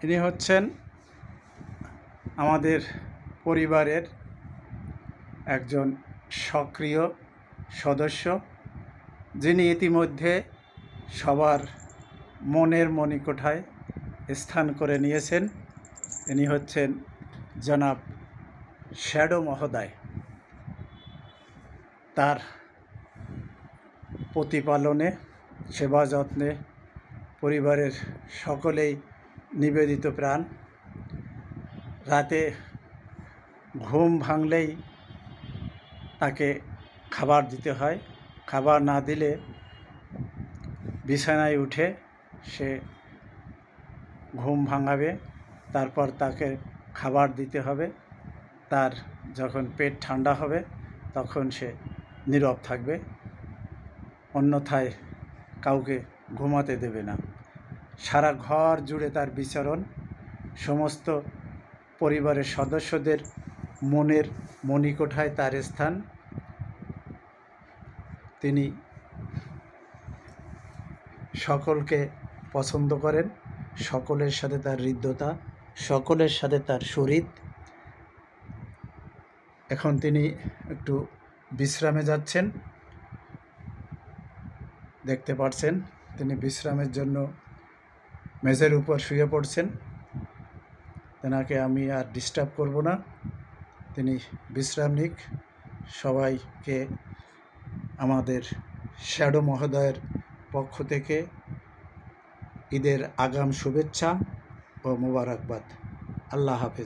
ইনি হচ্ছেন আমাদের পরিবারের একজন সক্রিয় সদস্য, যিনি ইতিমধ্যে সবার মনের মণিকোঠায় স্থান করে নিয়েছেন। ইনি হচ্ছেন জনাব শ্যাডো মহোদয়। তার প্রতিপালনে, সেবা যত্নে পরিবারের সকলেই নিবেদিত প্রাণ। রাতে ঘুম ভাঙলেই তাকে খাবার দিতে হয়। খাবার না দিলে বিছানায় উঠে সে ঘুম ভাঙাবে, তারপর তাকে খাবার দিতে হবে। তার যখন পেট ঠান্ডা হবে তখন সে নীরব থাকবে, অন্যথায় কাউকে ঘুমাতে দেবে না। সারা ঘর জুড়ে তার বিচরণ, সমস্ত পরিবারের সদস্যদের মনের মণিকোঠায় তার স্থান। তিনি সকলকে পছন্দ করেন, সকলের সাথে তার হৃদ্যতা, সকলের সাথে তার সুহৃদ। এখন তিনি একটু বিশ্রামে যাচ্ছেন, দেখতে পাচ্ছেন তিনি বিশ্রামের জন্য মেঝের উপর শুয়ে পড়ছেন। তেনাকে আমি আর ডিস্টার্ব করব না, তিনি বিশ্রাম নিক। সবাইকে আমাদের শ্যাডো মহোদয়ের পক্ষ থেকে ঈদের আগাম শুভেচ্ছা ও মোবারকবাদ। আল্লাহ হাফেজ।